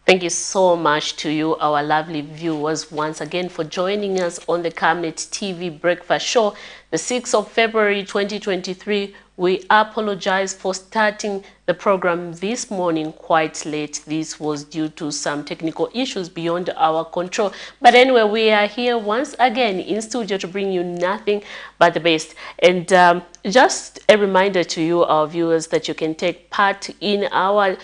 Thank you so much to you, our lovely viewers, once again for joining us on the Camnet TV Breakfast Show, the 6th of February 2023. We apologize for starting the program this morning quite late. This was due to some technical issues beyond our control. But anyway, we are here once again in studio to bring you nothing but the best. And just a reminder to you, our viewers, that you can take part in our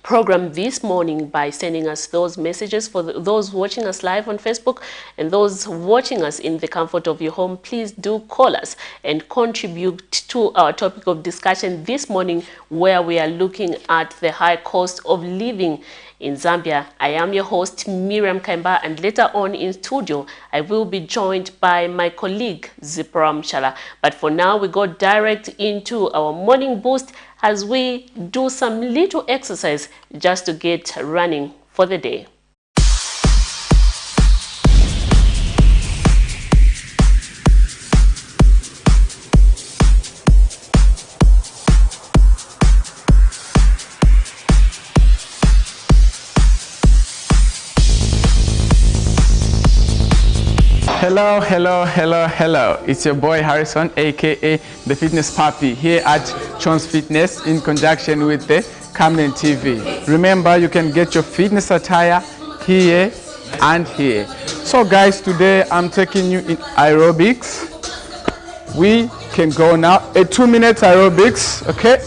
program this morning by sending us those messages. For those watching us live on Facebook and those watching us in the comfort of your home, please do call us and contribute to our topic of discussion this morning, where we are looking at the high cost of living in Zambia. I am your host, Miriam Kaimba, and later on in studio, I will be joined by my colleague, Zipra Mshala. But for now, we go direct into our morning boost as we do some little exercise just to get running for the day. Hello, hello, hello, hello. It's your boy Harrison, aka the Fitness Puppy, here at Chon's Fitness in conjunction with the Camnet TV. Remember, you can get your fitness attire here and here. So guys, today I'm taking you in aerobics. We can go now, a 2-minute aerobics, okay?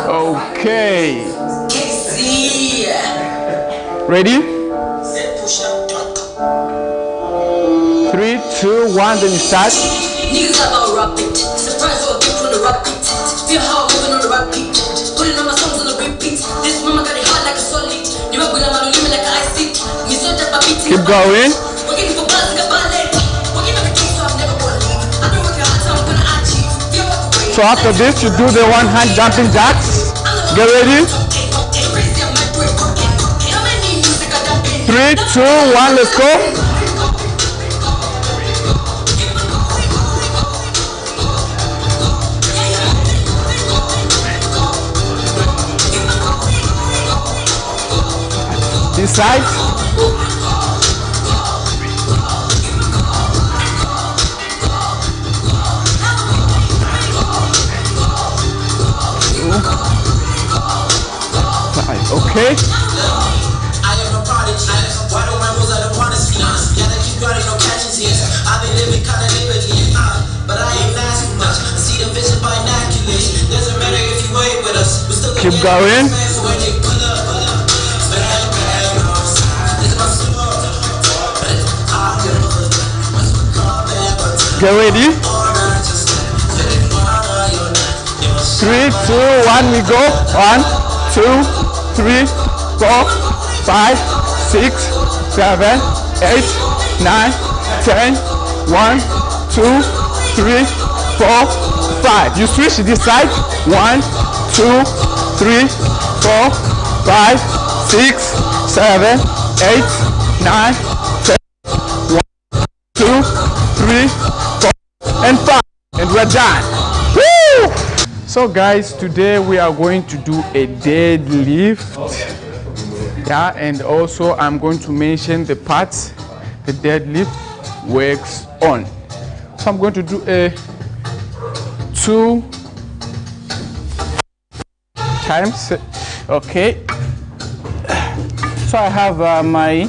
Okay. Ready? 3, 2, 1, then you start. Keep going. So after this, you do the one-hand jumping jacks. Get ready? 3, 2, 1, let's go. This side. Okay. Keep going. Get ready. 3, 2, 1, we go. 1, 2, 3, 4, 5, 6, 7, 8, 9, 10, 1, 2, 3, 4, 5. You switch this side. 1, 2, 3, 4, 5, 6, 7, 8, 9, 10, 1, 2, 3, 4, and 5. And we're done. Woo! So guys, today we are going to do a deadlift. Yeah, and also I'm going to mention the parts the deadlift works on. So I'm going to do a 2 times. Okay. So I have my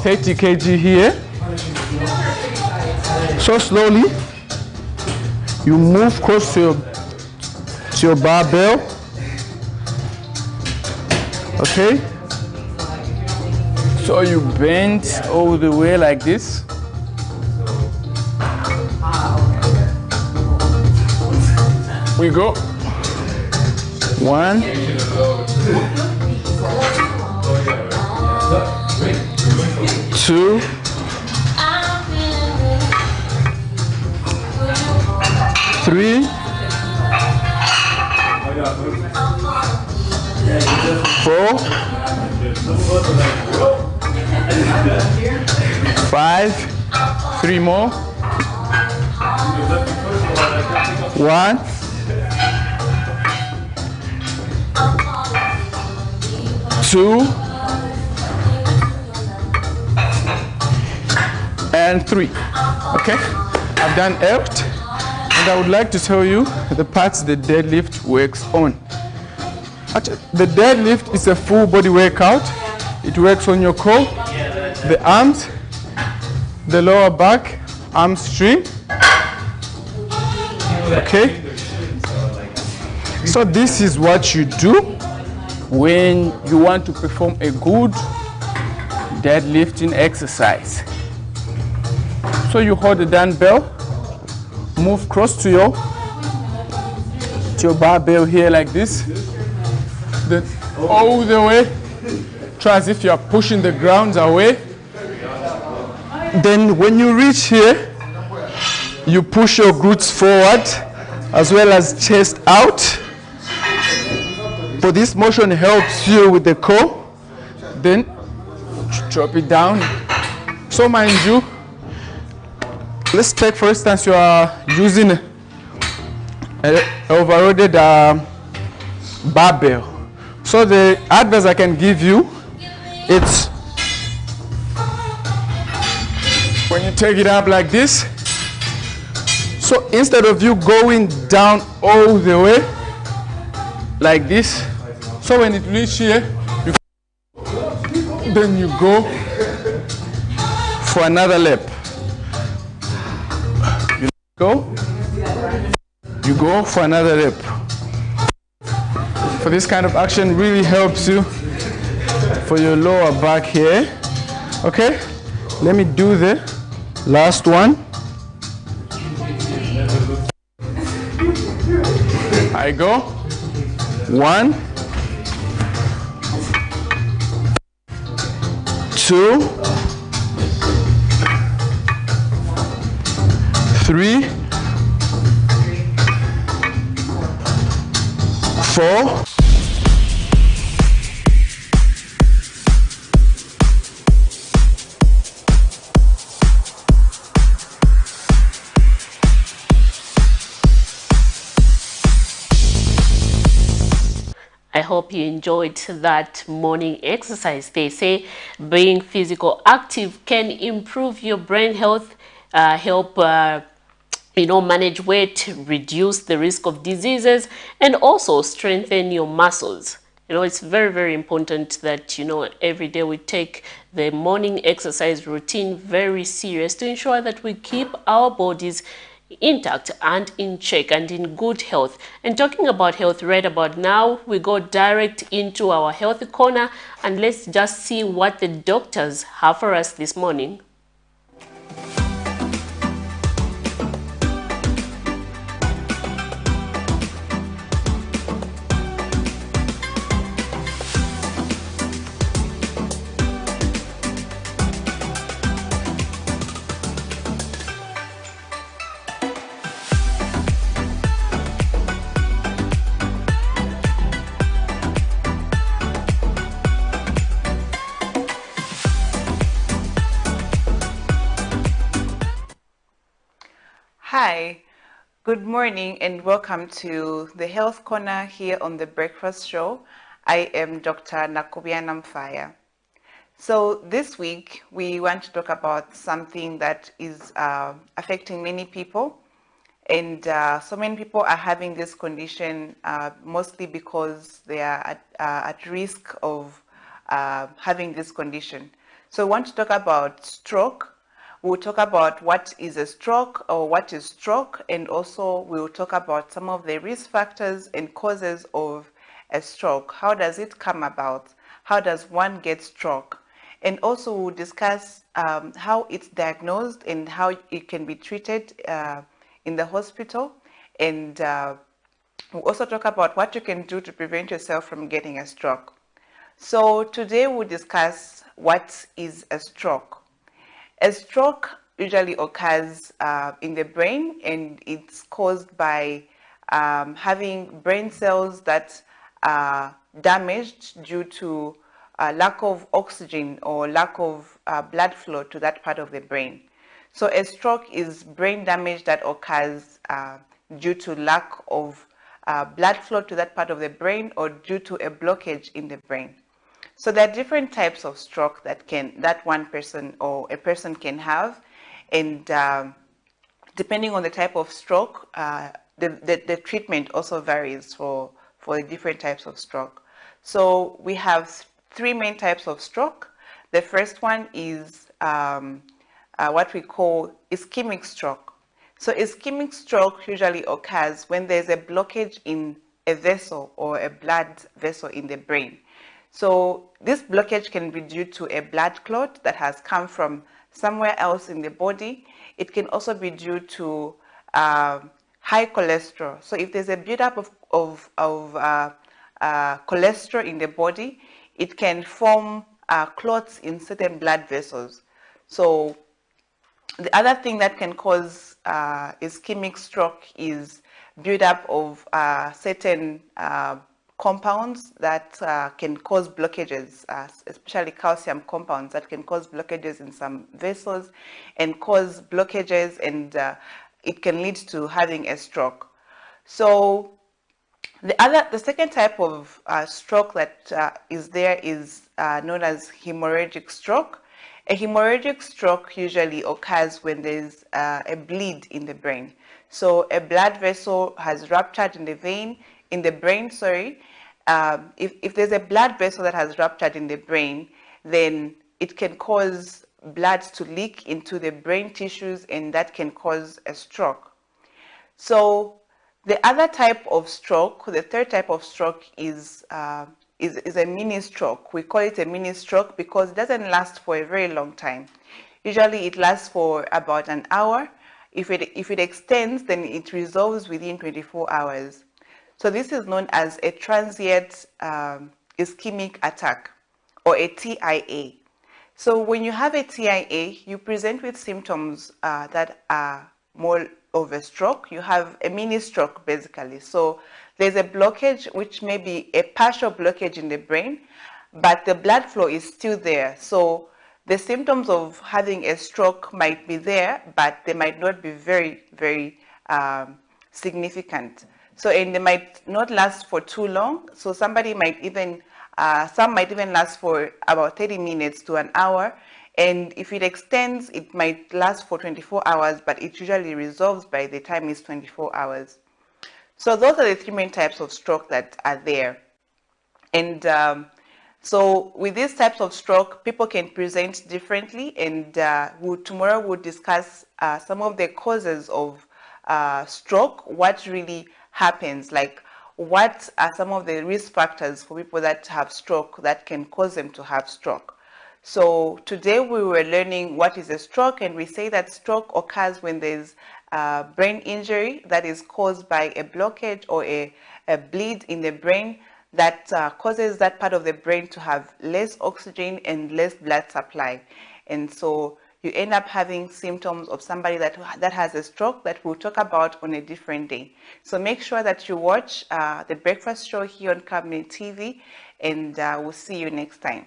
30 kg here. So slowly you move close to your barbell. Okay. So you bend all the way like this. We go. 1, 2, 3, 4, 5, 3 more. 1, 2, and 3. Okay, I've done 8, and I would like to tell you the parts the deadlift works on. Actually, the deadlift is a full body workout. It works on your core, the arms, the lower back, hamstring. Okay, so this is what you do when you want to perform a good deadlifting exercise. So you hold the dumbbell, move close to your barbell here like this, then all the way, try as if you are pushing the ground away. Then when you reach here, you push your glutes forward as well as chest out. So this motion helps you with the core. Then drop it down. So mind you, let's take for instance you are using an overloaded barbell. So the advice I can give you, it's when you take it up like this, so instead of you going down all the way like this, so when it reaches here, then you go for another lap. You go for another lap. For this kind of action really helps you for your lower back here. Okay, let me do the last one. I go 1, 2, 3, 4. I hope you enjoyed that morning exercise. They say being physical active can improve your brain health, help manage weight, reduce the risk of diseases, and also strengthen your muscles. It's very, very important that, every day we take the morning exercise routine very serious to ensure that we keep our bodies intact and in check and in good health. And talking about health right about now, we go direct into our health corner and let's just see what the doctors have for us this morning. Hi, good morning and welcome to the Health Corner here on the Breakfast Show. I am Dr. Nakubia Namfaya. So this week we want to talk about something that is affecting many people, and so many people are having this condition mostly because they are at risk of having this condition. So we want to talk about stroke. We'll talk about what is a stroke or what is stroke, and also we'll talk about some of the risk factors and causes of a stroke. How does it come about? How does one get stroke? And also we'll discuss how it's diagnosed and how it can be treated in the hospital. And we'll also talk about what you can do to prevent yourself from getting a stroke. So today we'll discuss what is a stroke. A stroke usually occurs in the brain, and it's caused by having brain cells that are damaged due to lack of oxygen or lack of blood flow to that part of the brain. So a stroke is brain damage that occurs due to lack of blood flow to that part of the brain or due to a blockage in the brain. So there are different types of stroke that one person or a person can have, and depending on the type of stroke, the treatment also varies for the different types of stroke. So we have three main types of stroke. The first one is what we call ischemic stroke. So ischemic stroke usually occurs when there's a blockage in a vessel or a blood vessel in the brain. So this blockage can be due to a blood clot that has come from somewhere else in the body. It can also be due to high cholesterol. So if there's a buildup of cholesterol in the body, it can form clots in certain blood vessels. So the other thing that can cause ischemic stroke is buildup of certain compounds that can cause blockages, especially calcium compounds that can cause blockages in some vessels and cause blockages, and it can lead to having a stroke. So the second type of stroke that is known as hemorrhagic stroke. A hemorrhagic stroke usually occurs when there's a bleed in the brain. So a blood vessel has ruptured in the brain. If there's a blood vessel that has ruptured in the brain, then it can cause blood to leak into the brain tissues, and that can cause a stroke. So the other type of stroke, the third type of stroke, is a mini stroke. We call it a mini stroke because it doesn't last for a very long time. Usually it lasts for about an hour. If it extends, then it resolves within 24 hours. So this is known as a transient ischemic attack, or a TIA. So when you have a TIA, you present with symptoms that are more of a stroke. You have a mini stroke basically. So there's a blockage, which may be a partial blockage in the brain, but the blood flow is still there. So the symptoms of having a stroke might be there, but they might not be very, very significant. So, and they might not last for too long. So somebody might even, some might even last for about 30 minutes to an hour. And if it extends, it might last for 24 hours, but it usually resolves by the time it's 24 hours. So those are the three main types of stroke that are there. And so with these types of stroke, people can present differently. And tomorrow we'll discuss some of the causes of stroke, what really happens, like what are some of the risk factors for people that have stroke that can cause them to have stroke. So today we were learning what is a stroke, and we say that stroke occurs when there's brain injury that is caused by a blockage or a bleed in the brain that causes that part of the brain to have less oxygen and less blood supply. And so you end up having symptoms of somebody that has a stroke that we'll talk about on a different day. So make sure that you watch the breakfast show here on Camnet TV, and we'll see you next time.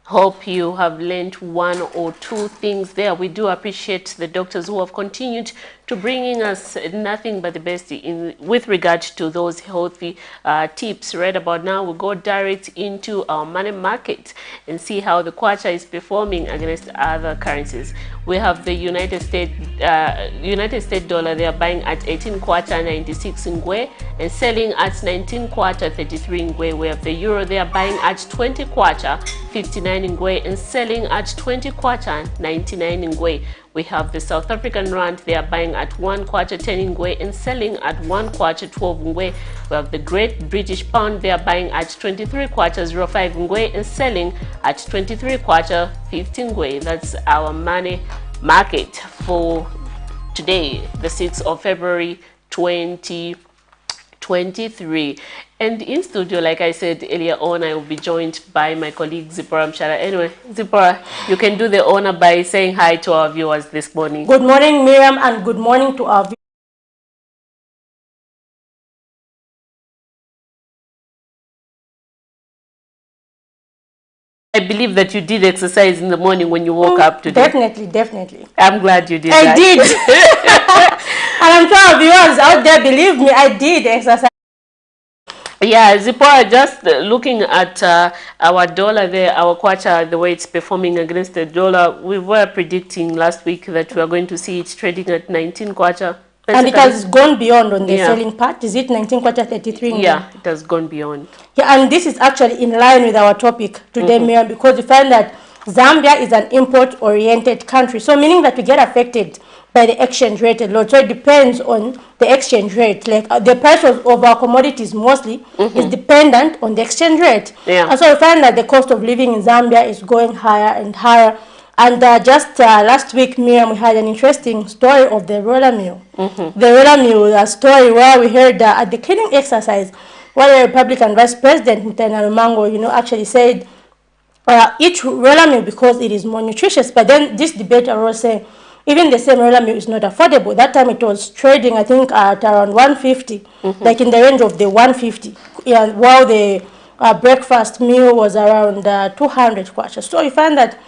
Hope you have learned one or two things there. We do appreciate the doctors who have continued to bringing us nothing but the best with regard to those healthy tips. Right about now, we'll go direct into our money market and see how the kwacha is performing against other currencies. We have the United States dollar. They are buying at 18 kwacha 96 ngwe and selling at 19 kwacha 33 ngwe. We have the euro. They are buying at 20 kwacha 59 ngwe and selling at 20 kwacha 99 ngwe. We have the South African rand. They are buying at 1 kwacha 10 ngwe and selling at 1 kwacha 12 ngwe. We have the Great British pound. They are buying at 23 kwacha 05 ngwe and selling at 23 kwacha 15 ngwe. That's our money market for today, the 6th of February 2020. 2023. And in studio, like I said earlier on, I will be joined by my colleague Zipporah Mshara. Anyway, Zipporah, you can do the honor by saying hi to our viewers this morning. Good morning, Miriam, and good morning to our viewers. I believe that you did exercise in the morning when you woke up today. Definitely. I'm glad you did I did. And I'm sure our viewers out there believe me, I did exercise. Yeah, Zipporah, just looking at our dollar there, our kwacha, the way it's performing against the dollar, we were predicting last week that we are going to see it trading at 19 kwacha. And it has gone beyond on the selling part. Is it 19 kwacha 33? Yeah, it has gone beyond. Yeah, and this is actually in line with our topic today, Miriam, because we find that Zambia is an import-oriented country. So meaning that we get affected by the exchange rate a lot. So it depends on the exchange rate. Like the price of our commodities mostly is dependent on the exchange rate. Yeah. And so we find that the cost of living in Zambia is going higher and higher. And just last week, Miriam, we had an interesting story of the roller mill. The roller mill story where we heard at the cleaning exercise, where the Republican Vice President, Mutana Lumango, actually said, each roller mill because it is more nutritious. But then this debate arose saying, even the same roller mill is not affordable. That time it was trading, I think, at around 150, like in the range of the 150, while the breakfast meal was around 200 kwacha. So you find that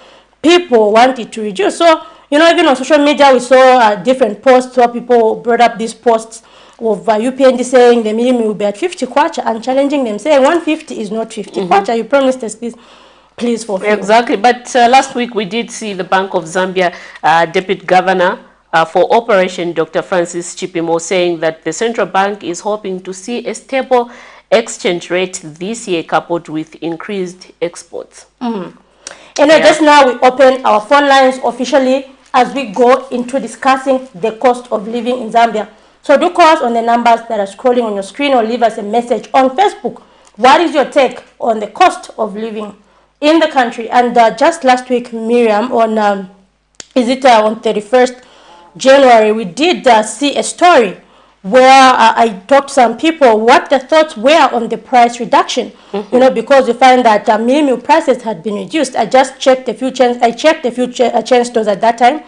people wanted to reduce. So, even on social media, we saw different posts where people brought up these posts of UPND saying the minimum will be at 50 kwacha and challenging them, saying 150 is not 50 kwacha. You promised us this. Please fulfill. Exactly. But last week we did see the Bank of Zambia Deputy Governor for Operation, Dr. Francis Chipimo, saying that the central bank is hoping to see a stable exchange rate this year coupled with increased exports. Just now we open our phone lines officially as we go into discussing the cost of living in Zambia. So do call us on the numbers that are scrolling on your screen or leave us a message on Facebook. What is your take on the cost of living in the country? And just last week, Miriam, on on 31st January, we did see a story where I talked to some people what the thoughts were on the price reduction. Because we find that meal prices had been reduced. I just checked a few chain stores at that time.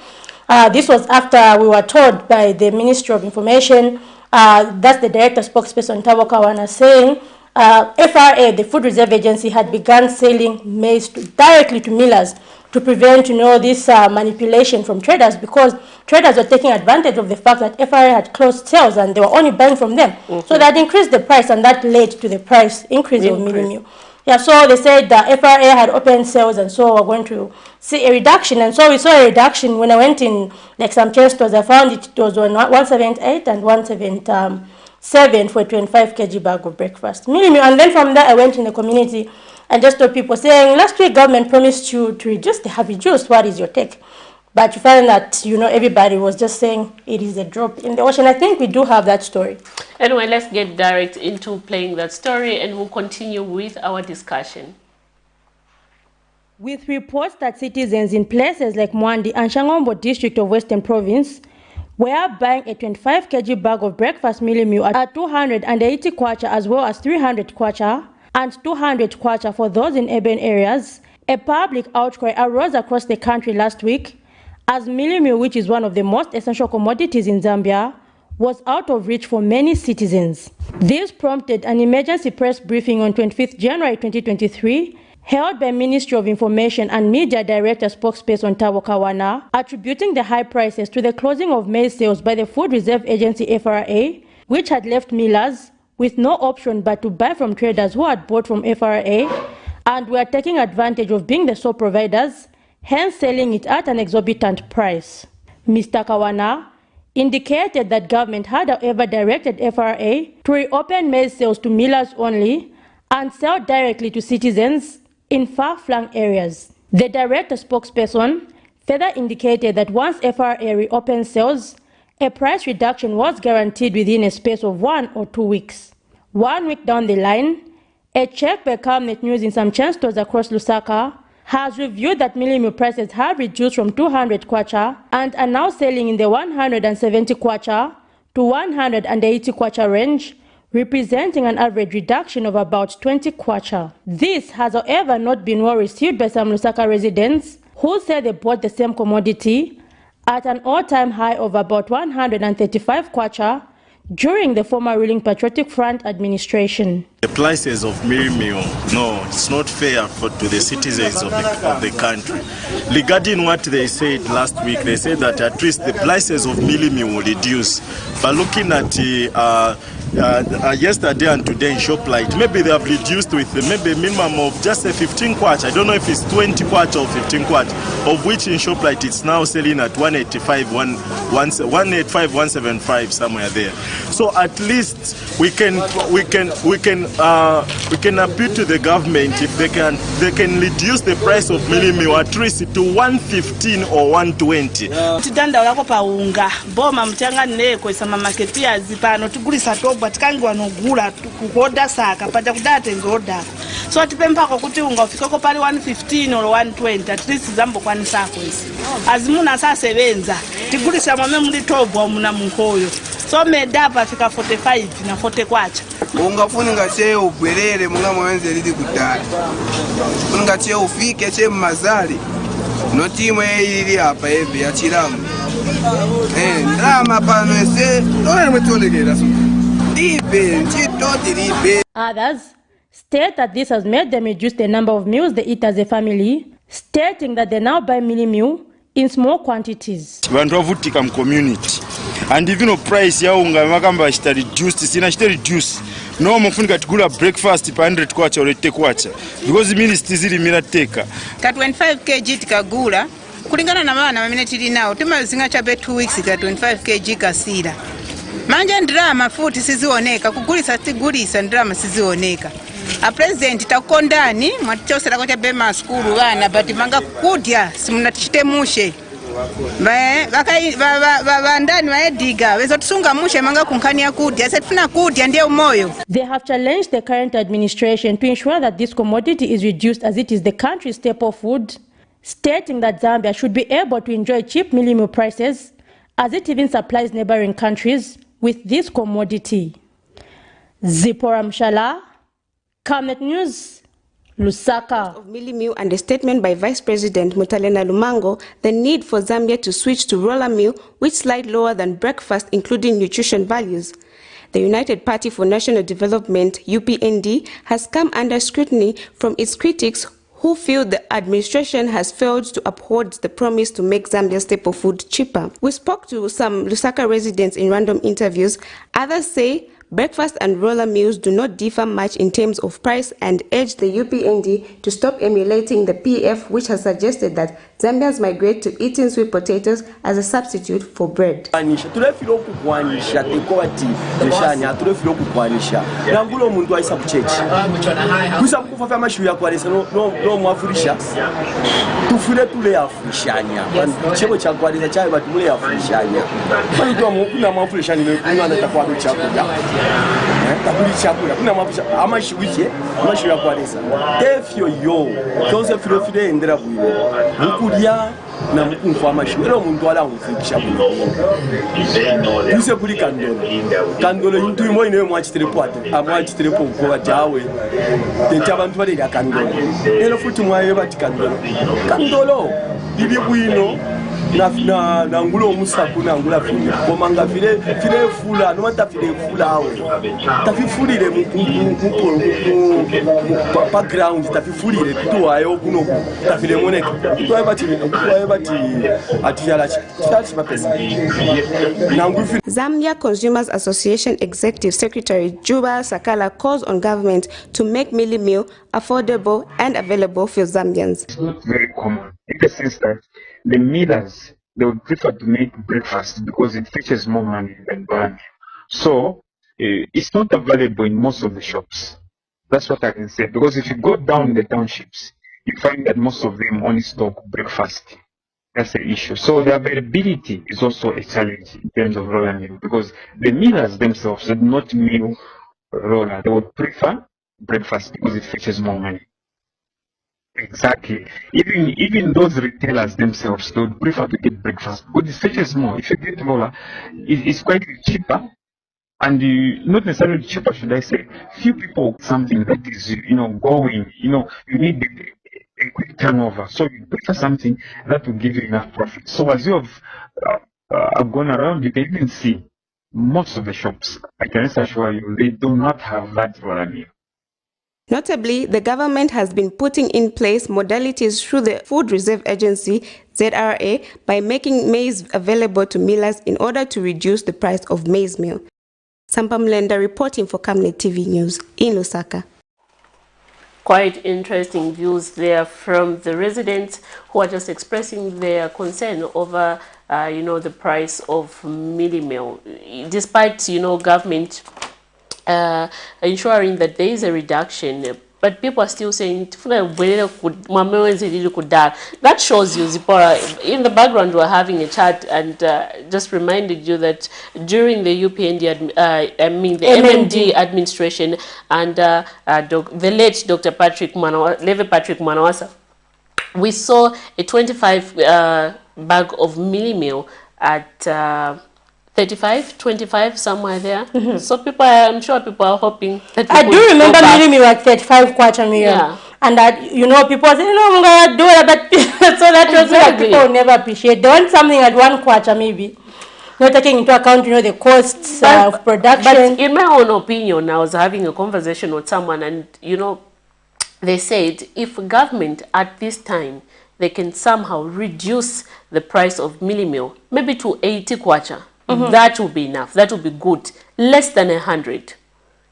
This was after we were told by the Ministry of Information, that's the director spokesperson Tabo Kawana, saying FRA, the Food Reserve Agency, had begun selling maize directly to millers to prevent, this manipulation from traders, because traders were taking advantage of the fact that FRA had closed sales and they were only buying from them. So that increased the price, and that led to the price increase of meal. Yeah, so they said that FRA had opened sales, and so we're going to see a reduction. And so we saw a reduction. When I went in, like some chain stores, I found it was on 178 and 177 for a 25 kg bag of breakfast. And then from there, I went in the community and just told people saying, last week government promised you to reduce, they have reduced, what is your take? But you find that, everybody was just saying it is a drop in the ocean. I think we do have that story. Anyway, let's get direct into playing that story and we'll continue with our discussion. With reports that citizens in places like Mwandi and Shangombo district of Western Province were buying a 25 kg bag of breakfast meal at 280 kwacha as well as 300 kwacha and 200 kwacha for those in urban areas, a public outcry arose across the country last week as meal, which is one of the most essential commodities in Zambia, was out of reach for many citizens. This prompted an emergency press briefing on 25th January 2023 held by Ministry of Information and Media Director spokesperson Tabo Kawana, attributing the high prices to the closing of maize sales by the Food Reserve Agency FRA, which had left millers with no option but to buy from traders who had bought from FRA and were taking advantage of being the sole providers, hence selling it at an exorbitant price. Mr. Kawana indicated that government had however directed FRA to reopen maize sales to millers only and sell directly to citizens in far-flung areas. The director spokesperson further indicated that once FRA reopened sales, a price reduction was guaranteed within a space of 1 or 2 weeks. 1 week down the line, a check by Camnet News in some chain stores across Lusaka has revealed that meal prices have reduced from 200 kwacha and are now selling in the 170 kwacha to 180 kwacha range, representing an average reduction of about 20 kwacha. This has, however, not been well received by some Lusaka residents who say they bought the same commodity at an all-time high of about 135 kwacha during the former ruling Patriotic Front administration. The prices of meal, no, it's not fair to the citizens of the country. Regarding what they said last week, they said that at least the prices of meal will reduce. But looking at yesterday and today in ShopRite, maybe they have reduced with maybe a minimum of just a 15 kwacha. I don't know if it's 20 kwacha or 15 kwacha, of which in ShopRite it's now selling at 185, 175, somewhere there. So at least we can appeal to the government if they can reduce the price of meal at least to 115 or 120. Tidanda pa unga boma mchanga neko isama marketia zipano tugulisa tobwa tikangi wanogula kukoda saka pata kudate ngoda so atipempa kuti unga ufikako pali 115 or 120 at least zambo kwanisa kwezi azimuna sasebenza tigulisa mwame muli tobwa muna munkoyo so medapa afika 45 na 40 kwacha ungafuni ngache ubwerere munga mwenze lidi kudala ngache ufike che mazali notimwe ili hapa hivi ya chilamu ndrama pano ese none mtolekera so dipe nchito dilipe. Others state that this has made them reduce the number of meals they eat as a family, stating that they now buy mini meal in small quantities. Vantu vavutika mu community and even price ya unga makamba chita reduced sina chita reduce no mufunika tigula breakfast pa 100 kwacha or 80 kwacha because mini stizili mira teka ka 25 kg tikagula kulingana na bana bamene tili nawo timazinga cha 2 weeks ka 25 kg kasira manje ndrama futi sizioneka kugulisa tigulisa ndrama sizioneka a president takondani mwatichosera kwa bema skulu bana but manga kudya simunatichitemushe vandani vaediga vezotisunga mushe manga kunkania kudya setifuna kudya ndiye umoyo. They have challenged the current administration to ensure that this commodity is reduced as it is the country's staple food, stating that Zambia should be able to enjoy cheap meal prices as it even supplies neighboring countries with this commodity. Zipora Mshala, Camnet News, Lusaka. Of mealie meal and a statement by Vice President Mutalena Lumango, the need for Zambia to switch to roller meal, which slide lower than breakfast, including nutrition values. The United Party for National Development, UPND, has come under scrutiny from its critics who feel the administration has failed to uphold the promise to make Zambia's staple food cheaper. We spoke to some Lusaka residents in random interviews. Others say breakfast and roller meals do not differ much in terms of price and urge the UPND to stop emulating the PF, which has suggested that Zambians migrate to eating sweet potatoes as a substitute for bread. na mkunfu amashiro muntu ala ngufundisha use kuri kandolo yintu imo ine mwachitelepo kwa jawe tenta abantu bali ya kandolo ero futi mwaye bati kandolo ibi bwino na ngulo musaku na ngula funa komanga file fula no mata file fula awe tafifulire mu background tafifulire tu ayo kuno tafile moneka to ayebati atiyala chati mapesa na ngufi. Zambia Consumers Association Executive Secretary Juba Sakala calls on government to make mealie meal affordable and available for Zambians. It's not very common in the sense that the millers, they would prefer to make breakfast because it fetches more money than buying. So it's not available in most of the shops. That's what I can say. Because if you go down in the townships, you find that most of them only stock breakfast. That's the issue. So the availability is also a challenge in terms of roller meal, because the millers themselves do not mill roller. They would prefer breakfast because it fetches more money. Exactly. Even those retailers themselves, they would prefer to get breakfast because it fetches more. If you get roller, it's quite cheaper and not necessarily cheaper, should I say. Few people, something that is, going, you need a quick turnover. So you prefer something that will give you enough profit. So as you have gone around, you can even see most of the shops, I can assure you, they do not have that value. Notably, the government has been putting in place modalities through the Food Reserve Agency, ZRA, by making maize available to millers in order to reduce the price of maize meal. Sampa Mlenda reporting for Camnet TV News in Lusaka. Quite interesting views there from the residents who are just expressing their concern over, the price of mealie meal. Despite, government ensuring that there is a reduction, but people are still saying that shows you, Zipporah. In the background, we're having a chat and just reminded you that during the UPND, the MMD administration and the late Dr. Levi Patrick Manawasa, we saw a 25 bag of mealie meal at 35, 25, somewhere there. So I'm sure people are hoping that I do remember mealie meal at 35 kwacha million. Yeah. And that, people say, no, I'm going to do it, but so that was like people will never appreciate. They want something at 1 kwacha maybe. Not taking into account, the costs of production. But in my own opinion, I was having a conversation with someone and, they said if government at this time, they can somehow reduce the price of mealie meal, maybe to 80 kwacha. That would be enough. That would be good. Less than 100.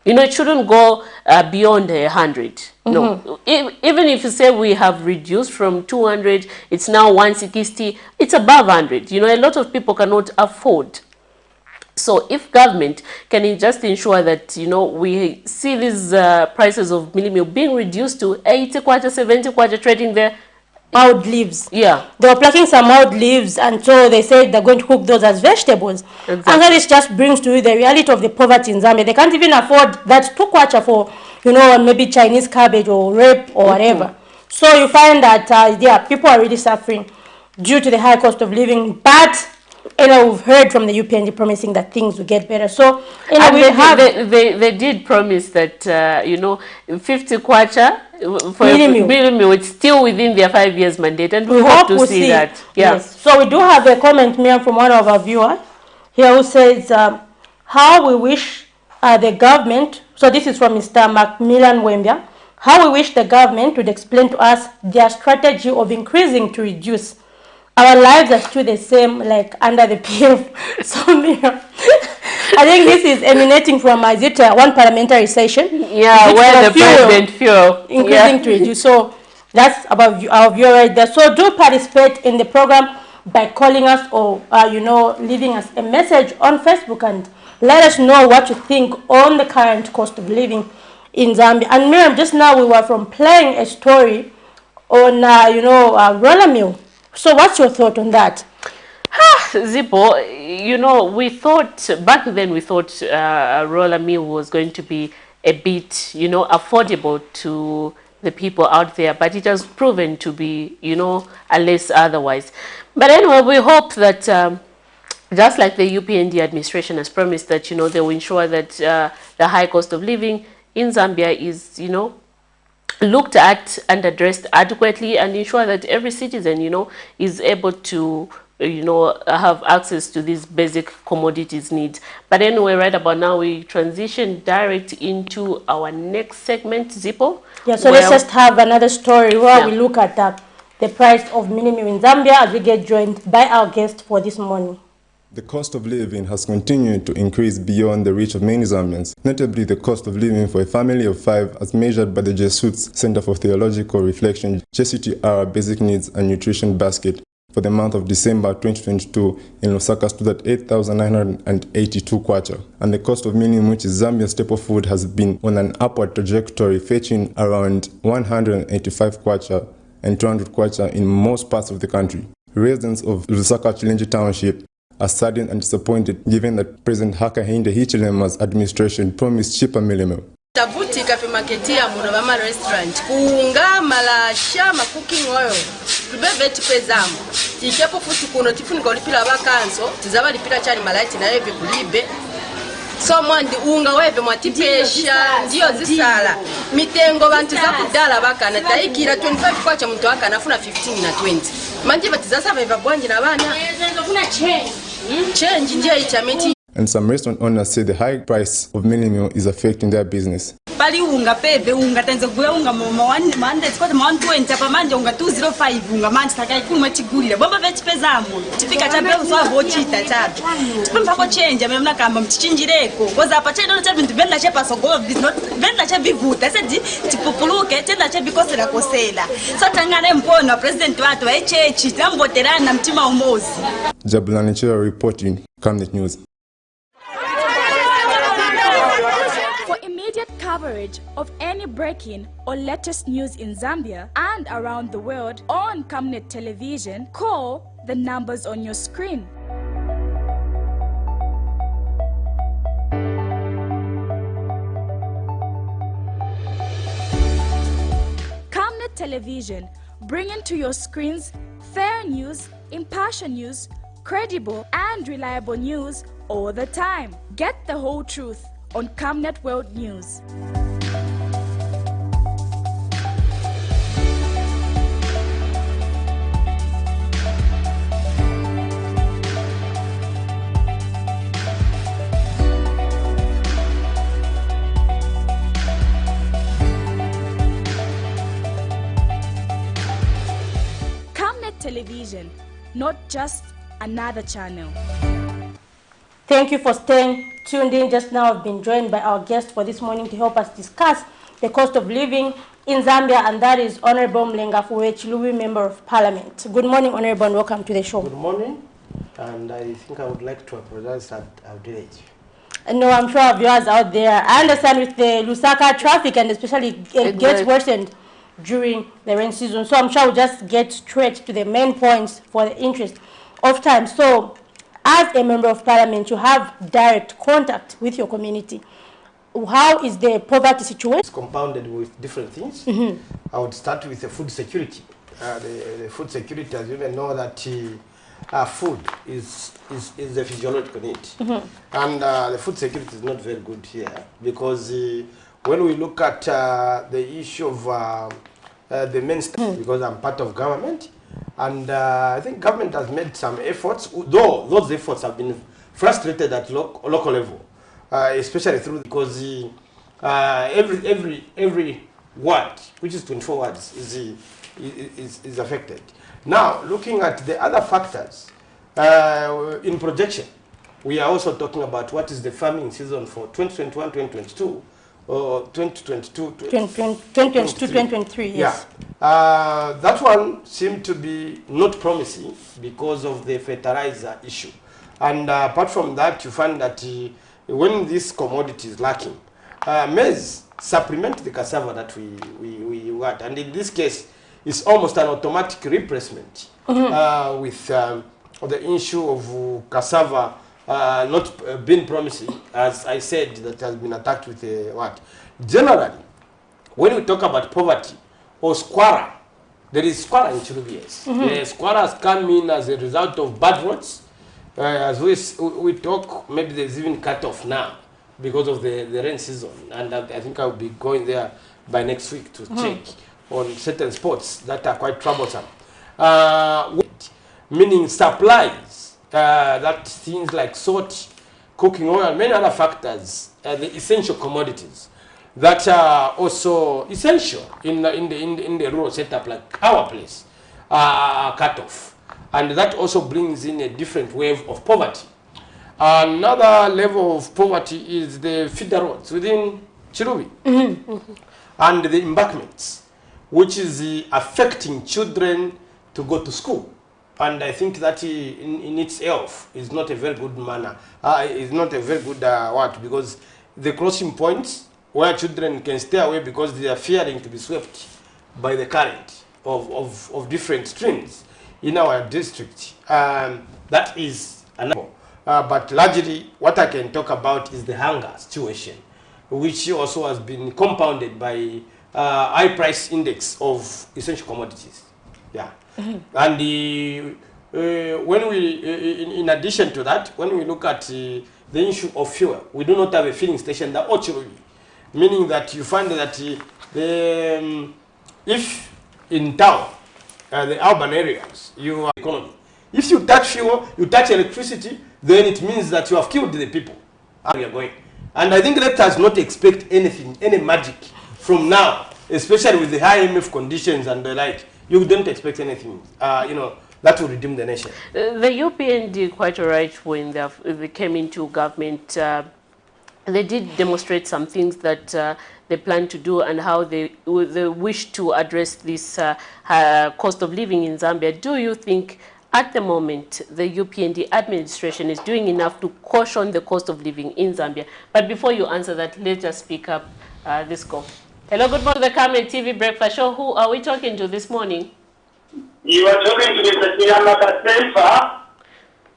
It shouldn't go beyond 100. No. Even if you say we have reduced from 200, it's now 160, it's above 100. A lot of people cannot afford. So if government can just ensure that, we see these prices of mealie meal being reduced to 80 kwacha, 70 kwacha, trading there, mild leaves. Yeah. They were plucking some mild leaves and so they said they're going to cook those as vegetables. Exactly. And then this just brings to you the reality of the poverty in Zambia. They can't even afford that 2 kwacha for, maybe Chinese cabbage or rape or whatever. So you find that, people are really suffering due to the high cost of living. But, we've heard from the UPND promising that things will get better. So, they did promise that, 50 kwacha for mealie meal, it's still within their 5 years mandate, and we hope to see that. Yeah. Yes. So we do have a comment, Miriam, from one of our viewers here who says, how we wish the government, so this is from Mr. Macmillan Wembia, how we wish the government would explain to us their strategy of increasing to reduce. Our lives are still the same, like under the PF. So, Miriam, I think this is emanating from one parliamentary session. Yeah, where the president fuel increasing to reduce. So that's about our viewer right there. So do participate in the program by calling us or leaving us a message on Facebook and let us know what you think on the current cost of living in Zambia. And Miriam, just now we were playing a story on roller mill. So what's your thought on that? Zippo, we thought, back then we thought roller meal was going to be a bit, affordable to the people out there, but it has proven to be, unless otherwise. But anyway, we hope that just like the UPND administration has promised that, they will ensure that the high cost of living in Zambia is, looked at and addressed adequately, and ensure that every citizen, is able to, have access to these basic commodities needs. But anyway, right about now, we transition direct into our next segment, Zippo. Yeah, so let's just have another story where we look at the price of mealie meal in Zambia as we get joined by our guest for this morning. The cost of living has continued to increase beyond the reach of many Zambians, notably the cost of living for a family of 5 as measured by the Jesuits Center for Theological Reflection, JCTR Basic Needs and Nutrition Basket for the month of December 2022 in Lusaka stood at 8,982 kwacha. And the cost of mealie, which is Zambia's staple food, has been on an upward trajectory, fetching around 185 kwacha and 200 kwacha in most parts of the country. Residents of Lusaka Chilenji Township are saddened and disappointed given that President Hakainde Hichilema's administration promised cheaper mealie meal. Tavuti kafe marketi ya mama restaurant kuunga malasha ma cooking oil tubeve tipezamu ikepo futi kuno tifuni kolipira bakanso tizaba lipira chani malaiti na eve kulibe so mwandi unga weve mwatipesha ndio zisala mitengo bantu za kudala bakana taikira 25 kwacha muntu akana afuna 15 na 20 manje batizasa bava bwanji na bana change ndio ichameti. And some restaurant owners say the high price of mini meal is affecting their business. Pali unga pepe unga tenze kuya unga mande spot 120 pa manje unga 205 unga manje takaikumwe chigulira bomba vechipezamo chipika cha beu so avochita chato tipemba ko change amene nakamba mtichinjireko koza apa chedo cha bintu benda che paso go is not benda che bivuta sedi tipupuluke tenda che bikosela kosela so tangane mpono president watu wa chechi tamboterana mtima umozi. Jabulani Chira reporting, Camnet News. For immediate coverage of any breaking or latest news in Zambia and around the world on Camnet Television, call the numbers on your screen. Camnet Television, bringing to your screens fair news, impartial news, credible and reliable news all the time. Get the whole truth on Camnet World News. Camnet Television, not just another channel. Thank you for staying tuned in. Just now I've been joined by our guest for this morning to help us discuss the cost of living in Zambia, and that is Honorable Mlenga Fuwe Chilubi, Member of Parliament. Good morning, Honorable, and welcome to the show. Good morning, and I think I would like to apologize that I've delayed you. No, I'm sure our viewers out there, I understand with the Lusaka traffic, and especially it gets worsened during the rain season. So I'm sure we'll just get straight to the main points for the interest of time. So, as a Member of Parliament, you have direct contact with your community. How is the poverty situation? It's compounded with different things. I would start with the food security. The food security, as you may know, that food is a physiological need. And the food security is not very good here because when we look at the issue of the mainstream, because I'm part of government, and I think government has made some efforts, though those efforts have been frustrated at local level, especially through because every word, which is 24 words, is affected. Now, looking at the other factors in projection, we are also talking about what is the farming season for 2021-2022. Or 2022-2023, yes. Yeah. That one seemed to be not promising because of the fertilizer issue. And apart from that, you find that when this commodity is lacking, maize supplement the cassava that we want. And in this case, it's almost an automatic replacement with the issue of cassava not been promising, as I said, that has been attacked with what? Generally, when we talk about poverty or squalor, there is squalor in Chilubi. Squalor has come in as a result of bad roads. As we talk, maybe there's even cut off now because of the rain season. And I think I'll be going there by next week to check on certain spots that are quite troublesome. Meaning supplies. That things like salt, cooking oil, and many other factors, the essential commodities that are also essential in the rural setup, like our place, are cut off, and that also brings in a different wave of poverty. Another level of poverty is the feeder roads within Chilubi and the embankments, which is affecting children to go to school. And I think that in itself is not a very good manner. It's not a very good because the crossing points where children can stay away because they are fearing to be swept by the current of different streams in our district. That is another. But largely, what I can talk about is the hunger situation, which also has been compounded by high price index of essential commodities. Yeah. And when we, in addition to that, when we look at the issue of fuel, we do not have a filling station that Ochirui, meaning that you find that if in town, the urban areas, you are economy. If you touch fuel, you touch electricity, then it means that you have killed the people. We are going. And I think let us not expect anything, any magic from now, especially with the high IMF conditions and the like. You don't expect anything, you know, that will redeem the nation. The UPND, quite right, when they came into government, they did demonstrate some things that they plan to do and how they wish to address this cost of living in Zambia. Do you think at the moment the UPND administration is doing enough to caution the cost of living in Zambia? But before you answer that, let's just pick up this call. Hello, good morning, the Camnet TV Breakfast Show. Who are we talking to this morning? You are talking to Mr. Kiamaka Senfa.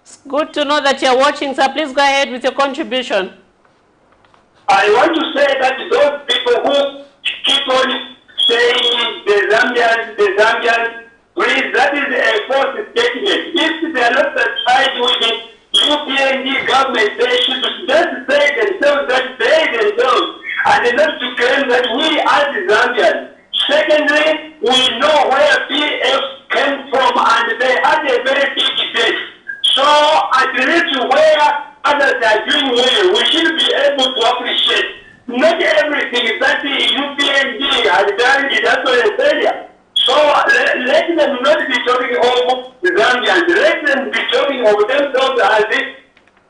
It's good to know that you're watching, sir. Please go ahead with your contribution. I want to say that those people who keep on saying the Zambians, please, that is a false statement. If they are not satisfied with the UPND government, they should just say themselves that they themselves are not to claim that we are the Zambians. Secondly, we know where PF came from and they had a very big debate. So at least where others are doing well, we should be able to appreciate. Not everything that the UPND has done is actually a failure. So let them not be talking of the Zambians. Let them be talking of themselves as the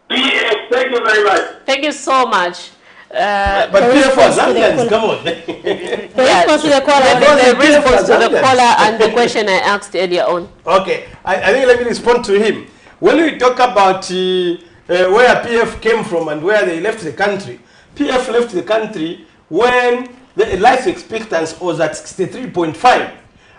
PF. Thank you very much. Thank you so much. But PF was Zambians, come on. The response to the caller and the question I asked earlier on. Okay, I think let me respond to him. When we talk about where PF came from and where they left the country, PF left the country when the life expectancy was at 63.5.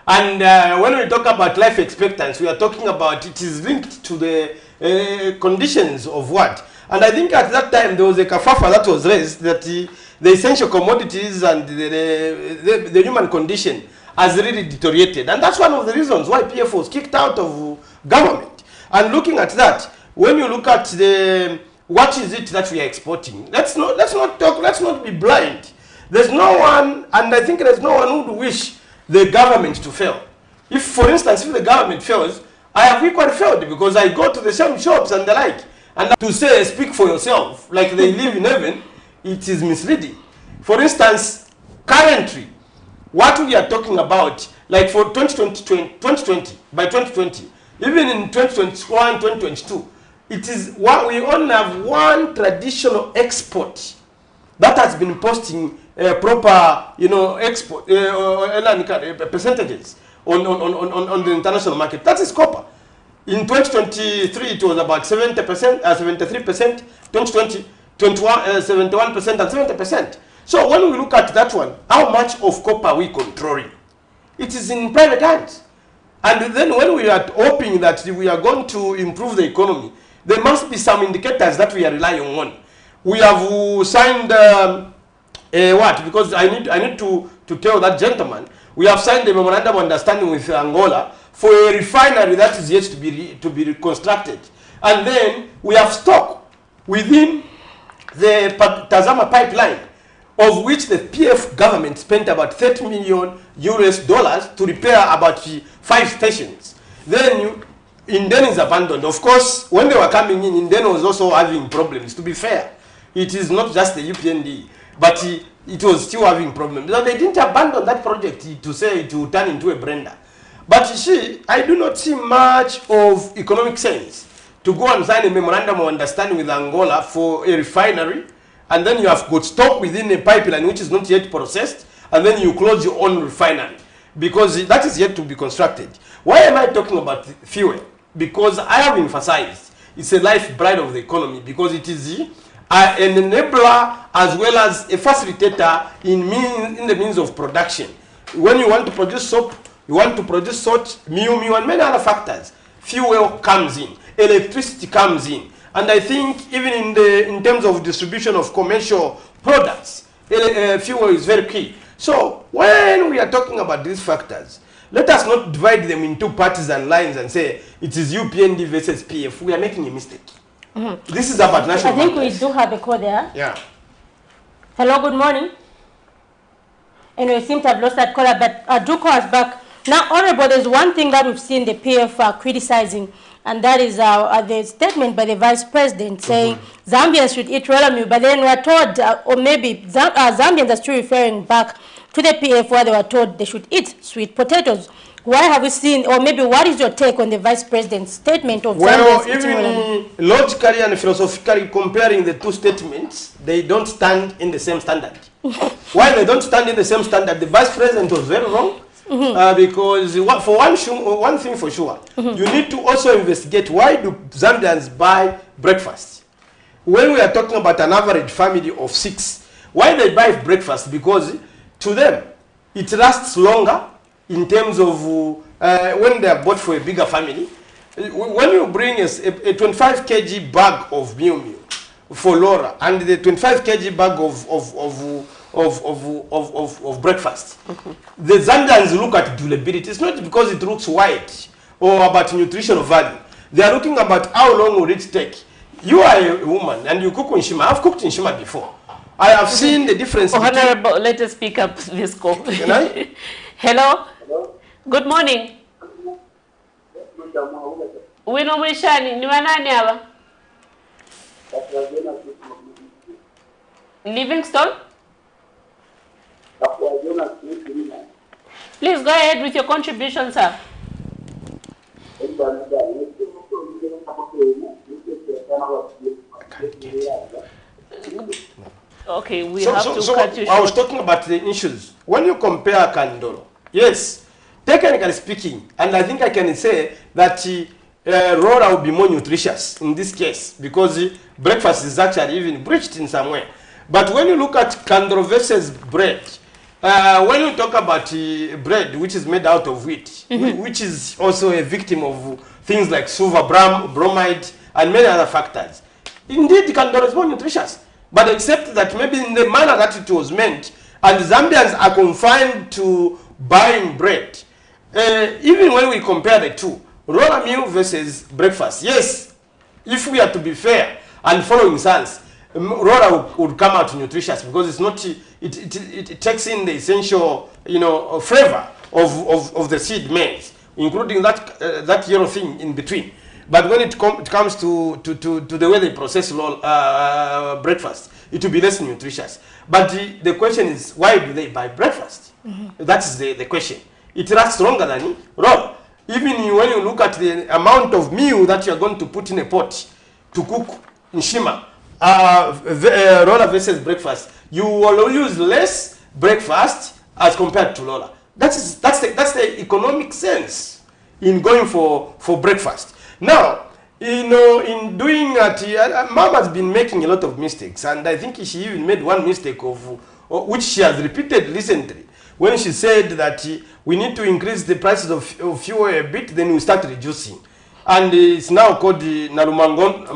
And when we talk about life expectancy, we are talking about it is linked to the conditions of what? And I think at that time there was a kerfuffle that was raised that the essential commodities and the human condition has really deteriorated. And that's one of the reasons why PF was kicked out of government. And looking at that, when you look at the what is it that we are exporting, let's not be blind. There's no one, and I think there's no one who would wish the government to fail. If, for instance, if the government fails, I have equally failed because I go to the same shops and the like. And to say, speak for yourself, like they live in heaven, it is misleading. For instance, currently, what we are talking about, like for 2020, by 2020, even in 2021, 2022, it is what we only have one traditional export that has been posting proper, you know, export percentages on the international market. That is copper. In 2023, it was about 70%, 73%. 2020, 71% and 70%. So when we look at that one, how much of copper are we controlling? It is in private hands. And then when we are hoping that we are going to improve the economy, there must be some indicators that we are relying on. We have signed what? Because I need to tell that gentleman, we have signed a memorandum of understanding with Angola for a refinery that is yet to be reconstructed. And then we have stock within the Tazama pipeline, of which the PF government spent about $30 million to repair about 5 stations. Then Inden is abandoned. Of course, when they were coming in, Inden was also having problems. To be fair, it is not just the UPND, but it was still having problems. And they didn't abandon that project to say it will turn into a blender. But you see, I do not see much of economic sense to go and sign a memorandum of understanding with Angola for a refinery, and then you have got stock within a pipeline which is not yet processed, and then you close your own refinery, because that is yet to be constructed. Why am I talking about fuel? Because I have emphasized it's a lifeblood of the economy, because it is an enabler as well as a facilitator in the means of production. When you want to produce soap, you want to produce salt, meal, and many other factors, fuel comes in, electricity comes in. And I think even in terms of distribution of commercial products, fuel is very key. So when we are talking about these factors, Let us not divide them into partisan lines and say it is UPND versus PF. We are making a mistake. This is about national. I think we do have a call there. Yeah. Hello, good morning. And we seem to have lost that caller, but do call us back. Now, Honorable, there's one thing that we've seen the PF criticizing, and that is the statement by the Vice President saying Zambians should eat roller meal, but then we're told, or maybe Zambians are still referring back to the PF where they were told they should eat sweet potatoes. Why have we seen, or maybe what is your take on the Vice President's statement of well, Zambians eating roller meal? even logically and philosophically comparing the two statements, they don't stand in the same standard. Why they don't stand in the same standard? The Vice President was very wrong. Because for one thing for sure, you need to also investigate why do Zambians buy breakfast. When we are talking about an average family of 6, why they buy breakfast? Because to them, it lasts longer in terms of when they are bought for a bigger family. When you bring a 25 kg bag of meal for Laura and the 25 kg bag of breakfast. The Zambians look at durability. It's not because it looks white or about nutritional value. They are looking about how long will it take. You are a woman and you cook in Shima. I've cooked in Shima before. I have seen the difference. Honorable, let us pick up this call. Hello? Hello? Good morning. Wino Mwishani, ni wanani hapa? Livingstone? Please go ahead with your contribution, sir. Okay, we have to cut you short. I was talking about the issues. When you compare Kandolo, yes, technically speaking, and I think I can say that Rora will be more nutritious in this case because breakfast is actually even breached in some way. But when you look at Kandolo versus bread, when you talk about bread, which is made out of wheat, which is also a victim of things like silver, bromide, and many other factors, indeed, Kandolo is more nutritious. But except that maybe in the manner that it was meant, and Zambians are confined to buying bread. Even when we compare the two, roller meal versus breakfast, yes, if we are to be fair and following science, roller would come out nutritious because it's not. It takes in the essential, flavor of the seed maize, including that yellow thing in between. But when it comes to the way they process breakfast, it will be less nutritious. But the question is, why do they buy breakfast? That is the question. It lasts longer than roll. Even when you look at the amount of meal that you are going to put in a pot to cook in Shima, roller versus breakfast, you will use less breakfast as compared to roller. That's the economic sense in going for breakfast. Now, in doing that, Mom has been making a lot of mistakes, and I think she even made one mistake which she has repeated recently, when she said that we need to increase the prices of fuel a bit, then we start reducing. And it's now called the Narunomics.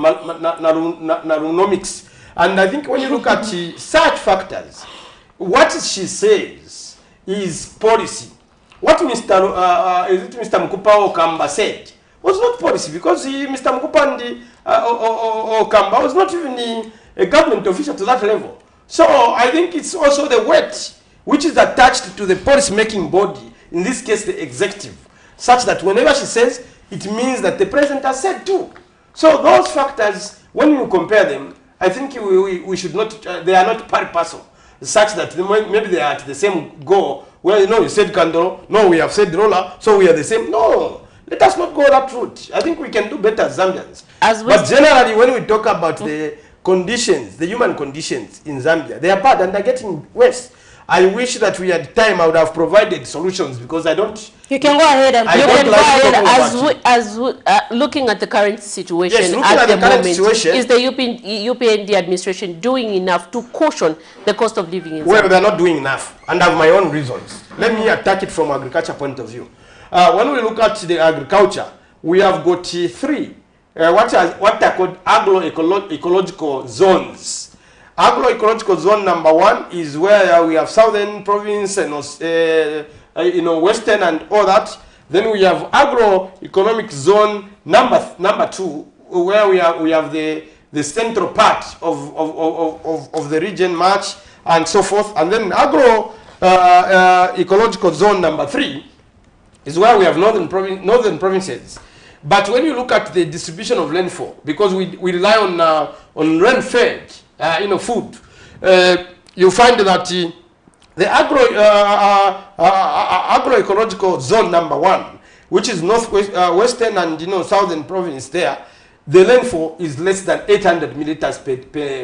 And I think when you look at such factors, what she says is policy. What Mr. Mkupa Okamba said was not policy, because Mr. Mkupa and Okamba was not even a government official to that level. So I think it's also the weight which is attached to the policy-making body, in this case the executive, such that whenever she says, it means that the president has said too. So those factors, when you compare them, I think we should not, they are not pari passu, such that maybe they are at the same goal, where you said Kandolo, no, we have said Roller, so we are the same. No, let us not go that route. I think we can do better as Zambians. But generally, when we talk about the conditions, the human conditions in Zambia, they are bad and they're getting worse. I wish that we had time. I would have provided solutions, because I don't. You can go ahead and looking at the current situation. Yes, looking at the current situation, is the UPND administration doing enough to caution the cost of living in Zambia? Well, they're not doing enough, and I have my own reasons. Let me attack it from agriculture point of view. When we look at the agriculture, we have got three what are called agro-ecological zones. Agro-ecological zone number 1 is where we have southern province and Western and all that. Then we have agro-economic zone number 2, where we have the central part of the region, March and so forth. And then ecological zone number 3 is where we have northern provinces. But when you look at the distribution of rainfall, because we rely on rain-fed food, you find that the agroecological zone number 1, which is western and southern province there, the rainfall is less than 800 milliliters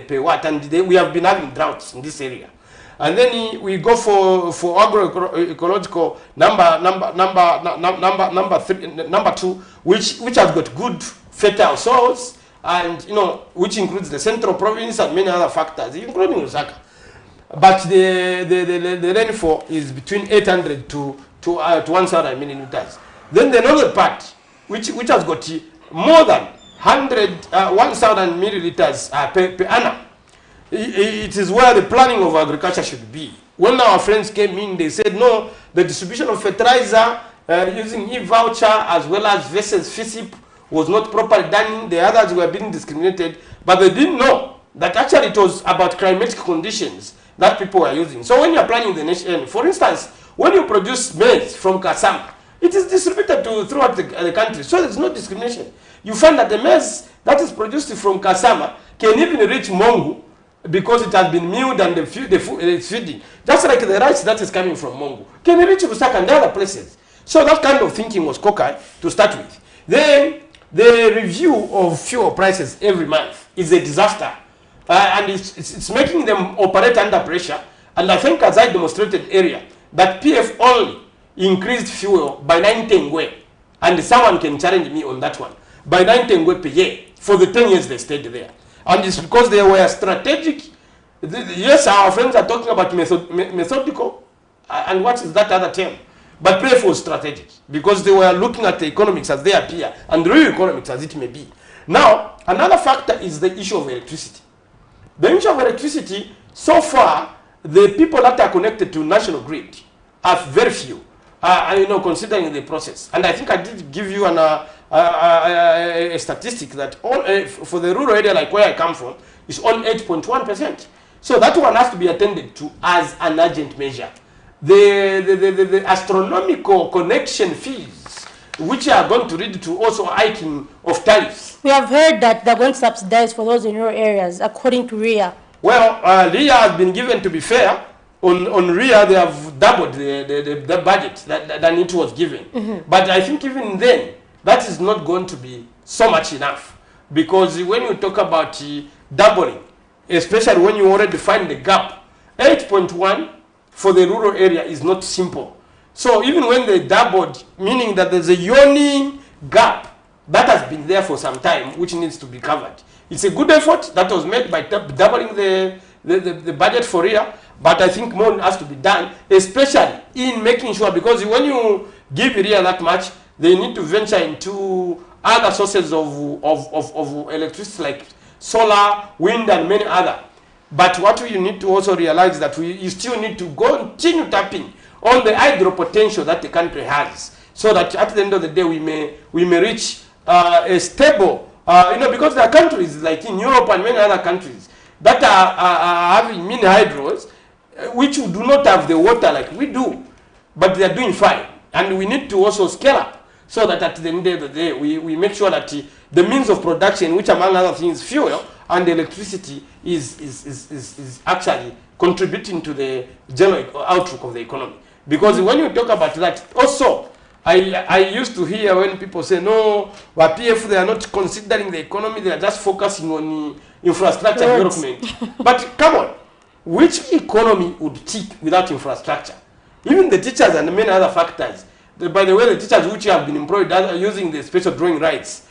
per watt, and we have been having droughts in this area. And then we go for agroecological number 2, which has got good fertile soils, and which includes the central province and many other factors, including Lusaka. But the rainfall is between 800 to 1,000 millimeters. Then the northern part, which has got more than 1,000 milliliters per annum. It is where the planning of agriculture should be. When our friends came in, they said, no, the distribution of fertilizer using e-voucher as well as versus FISIP was not properly done. The others were being discriminated, but they didn't know that actually it was about climatic conditions that people were using. So when you are planning the nation, for instance, when you produce maize from Kasama, it is distributed throughout the country, so there's no discrimination. You find that the maize that is produced from Kasama can even reach Mongu, because it has been milled and it's feeding. Just like the rice that is coming from Mongu can reach Lusaka and other places. So that kind of thinking was cockeyed to start with. Then the review of fuel prices every month is a disaster. And it's making them operate under pressure. And I think, as I demonstrated earlier, that PF only increased fuel by 9 tengwe. And someone can challenge me on that one. By 9 tengwe per year for the 10 years they stayed there. And it's because they were strategic. Yes, our friends are talking about methodical. And what is that other term? But PF was strategic, because they were looking at the economics as they appear, and the real economics as it may be. Now, another factor is the issue of electricity. The issue of electricity, so far, the people that are connected to national grid are very few, considering the process. And I think I did give you a statistic that for the rural area like where I come from, is only 8.1%. So that one has to be attended to as an urgent measure. The astronomical connection fees, which are going to lead to also hiking of tariffs. We have heard that they're going to subsidize for those in rural areas, according to RIA. Well, RIA has been given, to be fair. On RIA, they have doubled the budget than it was given. But I think even then, that is not going to be so much enough. Because when you talk about doubling, especially when you already find the gap, 8.1 for the rural area is not simple. So even when they doubled, meaning that there's a yawning gap that has been there for some time, which needs to be covered. It's a good effort that was made by doubling the budget for RIA, but I think more has to be done, especially in making sure, because when you give RIA that much, they need to venture into other sources of electricity like solar, wind, and many other. But what you need to also realize is that you still need to continue tapping on the hydro potential that the country has, so that at the end of the day we may reach a stable, because there are countries like in Europe and many other countries that are having mini hydros, which do not have the water like we do, but they are doing fine. And we need to also scale up, so that at the end of the day we make sure that the means of production, which among other things fuel and electricity, is actually contributing to the general outlook of the economy. Because when you talk about that, also I used to hear when people say, no, PF, they are not considering the economy, they are just focusing on infrastructure development. But come on, which economy would tick without infrastructure? Even the teachers and many other factors. By the way, the teachers which have been employed are using the special drawing rights,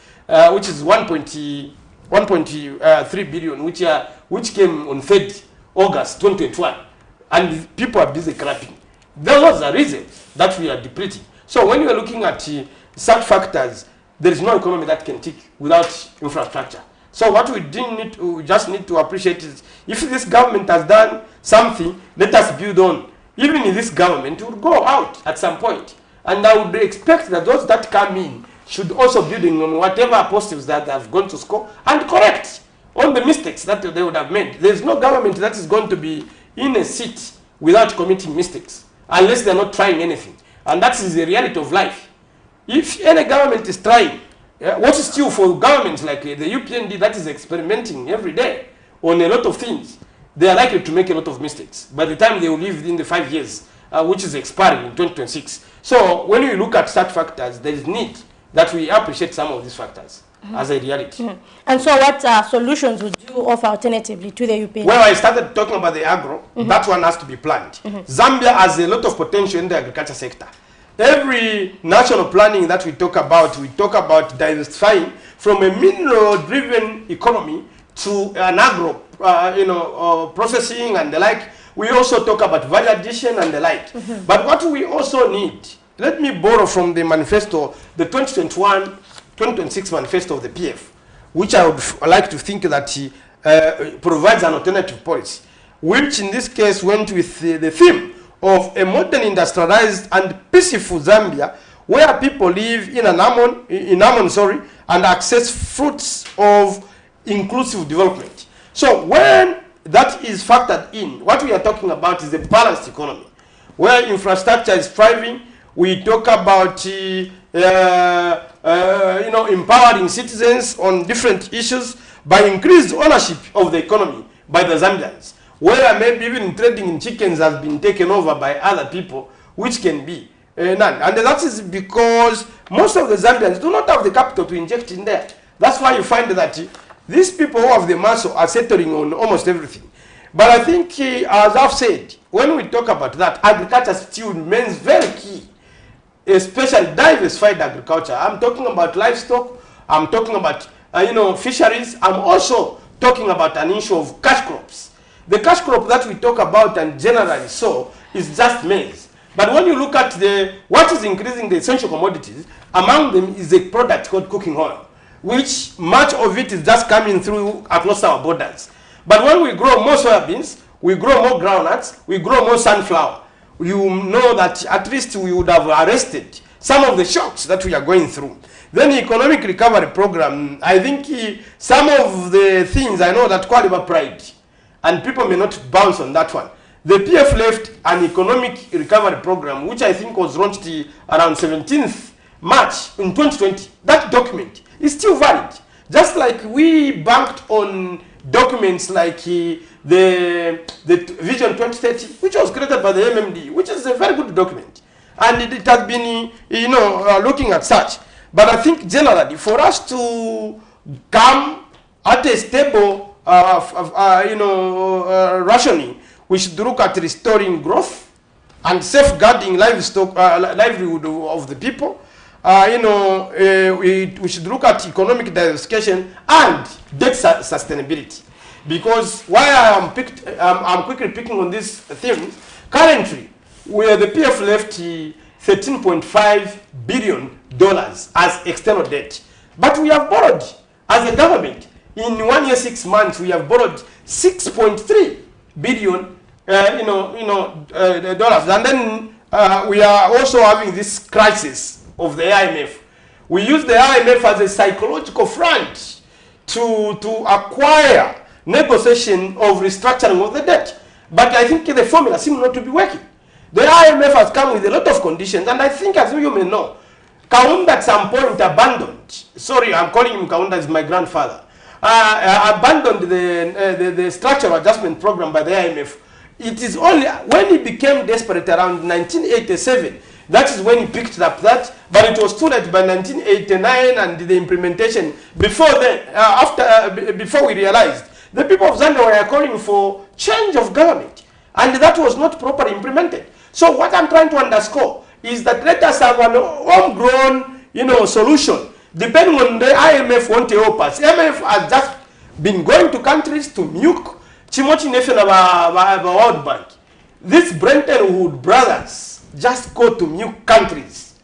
which is 1.3 billion, which came on 3rd August 2021, and people are busy clapping. Those are the reasons that we are depleting. So when you are looking at such factors, there is no economy that can tick without infrastructure. So what we just need to appreciate is, if this government has done something, let us build on. even in this government, would go out at some point. And I would expect that those that come in should also build on whatever positives that they have gone to score and correct all the mistakes that they would have made. There's no government that is going to be in a seat without committing mistakes, unless they're not trying anything. And that is the reality of life. If any government is trying, what is due for governments like the UPND that is experimenting every day on a lot of things, they are likely to make a lot of mistakes by the time they will live within the 5 years, which is expiring in 2026. So when we look at such factors, there is need that we appreciate some of these factors as a reality. And so what solutions would you offer alternatively to the UPND? Well, I started talking about the agro. That one has to be planned. Zambia has a lot of potential in the agriculture sector. Every national planning that we talk about diversifying from a mineral-driven economy to an agro, processing and the like. We also talk about value addition and the like. But what we also need, let me borrow from the manifesto, the 2021-2026 manifesto of the PF, which I would like to think that provides an alternative policy, which in this case went with the theme of a modern, industrialized and peaceful Zambia, where people live in harmony, and access fruits of inclusive development. So when that is factored in, what we are talking about is a balanced economy, where infrastructure is thriving. We talk about empowering citizens on different issues by increased ownership of the economy by the Zambians, where maybe even trading in chickens has been taken over by other people, which can be none. And that is because most of the Zambians do not have the capital to inject in there. That's why you find that these people who have the muscle are settling on almost everything. But I think, as I've said, when we talk about that, agriculture still remains very key, especially diversified agriculture. I'm talking about livestock, I'm talking about fisheries, I'm also talking about an issue of cash crops. The cash crop that we talk about and generally so is just maize. But when you look at what is increasing the essential commodities, among them is a product called cooking oil, which much of it is just coming through across our borders. But when we grow more soybeans, we grow more groundnuts, we grow more sunflower, you know that at least we would have arrested some of the shocks that we are going through. Then the economic recovery program, I think some of the things I know that qualify pride, and people may not bounce on that one. The PF left an economic recovery program, which I think was launched around 17th March in 2020. That document is still valid. Just like we banked on documents like the Vision 2030, which was created by the MMD, which is a very good document. And it has been, looking at such. But I think generally, for us to come at a stable rationing, we should look at restoring growth and safeguarding livelihood of the people. We should look at economic diversification and debt sustainability. Because while I'm quickly picking on this theme, currently, where the PF left $13.5 billion as external debt. But we have borrowed, as a government, in 1 year, 6 months, we have borrowed $6.3 billion, dollars. And then we are also having this crisis of the IMF. We use the IMF as a psychological front to acquire negotiation of restructuring of the debt. But I think the formula seems not to be working. The IMF has come with a lot of conditions, and I think, as you may know, Kaunda at some point abandoned, sorry, I'm calling him Kaunda as my grandfather, abandoned the structural adjustment program by the IMF. It is only when he became desperate around 1987, that is when he picked up that, but it was too late by 1989 and the implementation. Before then, before we realized, the people of Zambia were calling for change of government, and that was not properly implemented. So what I'm trying to underscore is that let us have an homegrown, solution, depending on the IMF want to help us. IMF has just been going to countries to milk Chimochi Nation of our World Bank. These Bretton Woods brothers just go to milk countries.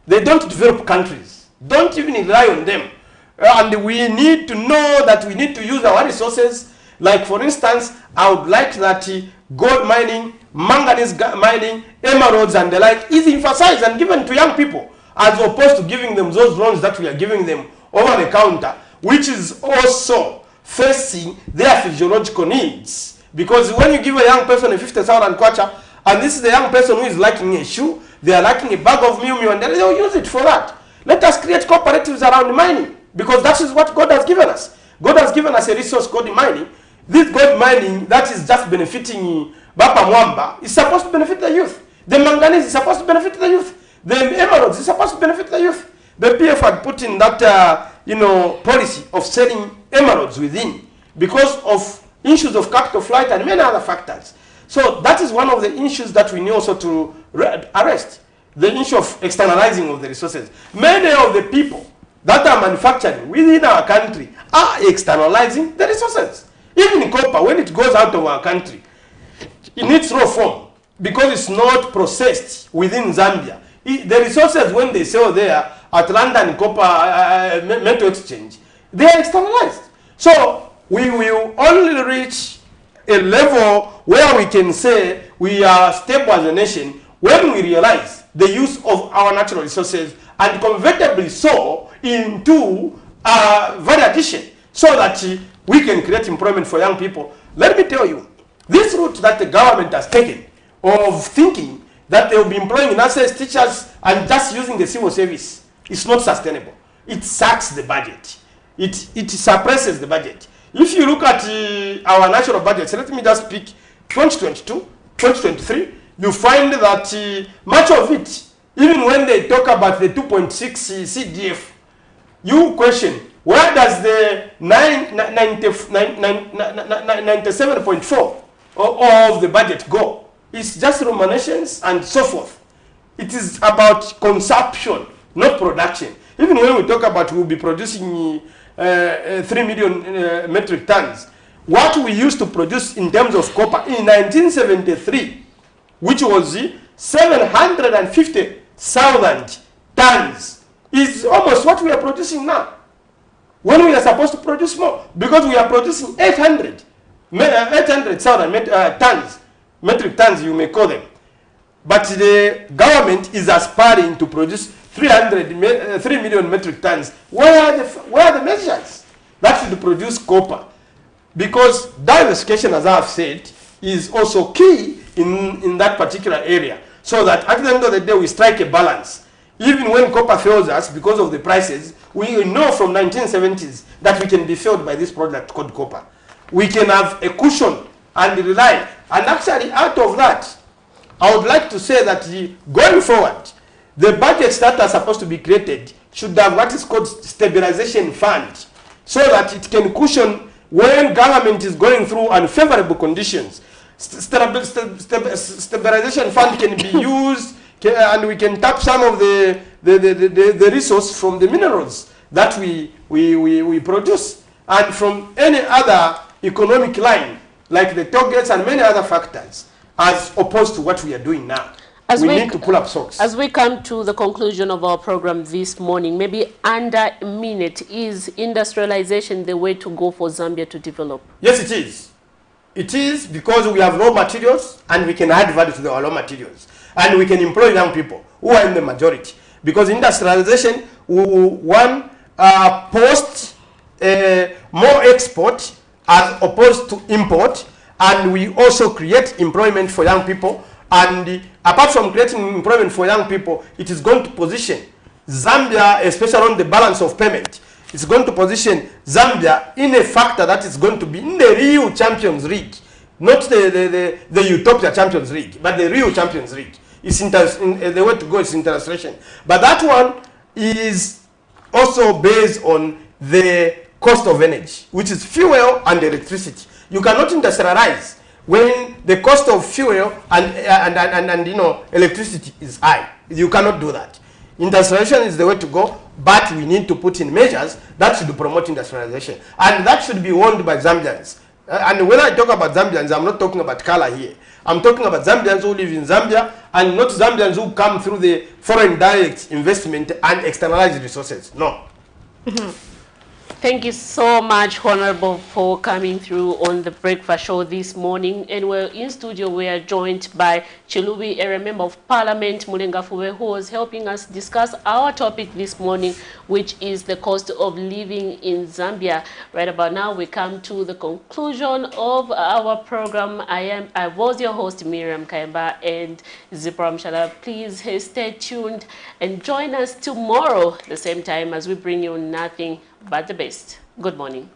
They don't develop countries. Don't even rely on them. And we need to know that we need to use our resources. Like, for instance, I would like that gold mining manganese mining, emeralds and the like is emphasized and given to young people, as opposed to giving them those loans that we are giving them over the counter, which is also facing their physiological needs. Because when you give a young person a 50,000 kwacha, and this is the young person who is lacking a shoe, they are lacking a bag of meal, and they will use it for that. Let us create cooperatives around mining, because that is what God has given us. God has given us a resource called mining. This gold mining that is just benefiting Bapa Mwamba is supposed to benefit the youth. The manganese is supposed to benefit the youth. The emeralds is supposed to benefit the youth. The PF had put in that policy of selling emeralds within because of issues of capital flight and many other factors. So that is one of the issues that we need also to arrest. The issue of externalizing of the resources. Many of the people that are manufacturing within our country are externalizing the resources. Even copper, when it goes out of our country, in its raw form, because it's not processed within Zambia, the resources, when they sell there at London Copper Metal Exchange, they are externalized. So we will only reach a level where we can say we are stable as a nation when we realize the use of our natural resources and convertibly so into value addition, so that we can create employment for young people. Let me tell you, this route that the government has taken of thinking that they will be employing nurses, teachers, and just using the civil service is not sustainable. It sacks the budget. It suppresses the budget. If you look at our national budget, so let me just pick 2022, 2023, you find that much of it, even when they talk about the 2.6 CDF, you question, where does the 97.4 of the budget go? It's just ruminations and so forth. It is about consumption, not production. Even when we talk about we'll be producing 3 million metric tons, what we used to produce in terms of copper in 1973, which was 750,000 tons, is almost what we are producing now. When we are supposed to produce more, because we are producing 800,000 tons, metric tons you may call them. But the government is aspiring to produce 3 million metric tons. Where are the measures that should produce copper? Because diversification, as I have said, is also key in that particular area. So that at the end of the day, we strike a balance. Even when copper fails us because of the prices, we know from 1970s that we can be failed by this product called copper. We can have a cushion and rely. And actually, out of that, I would like to say that going forward, the budgets that are supposed to be created should have what is called stabilization fund, so that it can cushion when government is going through unfavorable conditions. Stabilization fund can be used, and we can tap some of the resource from the minerals that we produce, and from any other economic line, like the toll gates and many other factors, as opposed to what we are doing now. We need to pull up socks. As we come to the conclusion of our program this morning, maybe under a minute, is industrialization the way to go for Zambia to develop? Yes, it is. It is, because we have raw materials and we can add value to the raw materials. And we can employ young people who are in the majority. Because industrialization will, post more export as opposed to import. And we also create employment for young people. And apart from creating employment for young people, it is going to position Zambia, especially on the balance of payment, it's going to position Zambia in a factor that is going to be in the real Champions League. Not the Utopia Champions League, but the real Champions League. It's the way to go is internationalization. But that one is also based on the cost of energy, which is fuel and electricity. You cannot industrialize when the cost of fuel and electricity is high. You cannot do that. Industrialization is the way to go, but we need to put in measures that should promote industrialization, and that should be owned by Zambians. And when I talk about Zambians, I'm not talking about color here. I'm talking about Zambians who live in Zambia, and not Zambians who come through the foreign direct investment and externalized resources. No. Thank you so much, Honorable, for coming through on the breakfast show this morning. And we're in studio. We are joined by Chilubi, a member of Parliament, Mulengafuwe, who was helping us discuss our topic this morning, which is the cost of living in Zambia. Right about now, we come to the conclusion of our program. I was your host, Miriam Kaimba and Zipra Mshala. Please stay tuned and join us tomorrow, the same time, as we bring you nothing but the best. Good morning.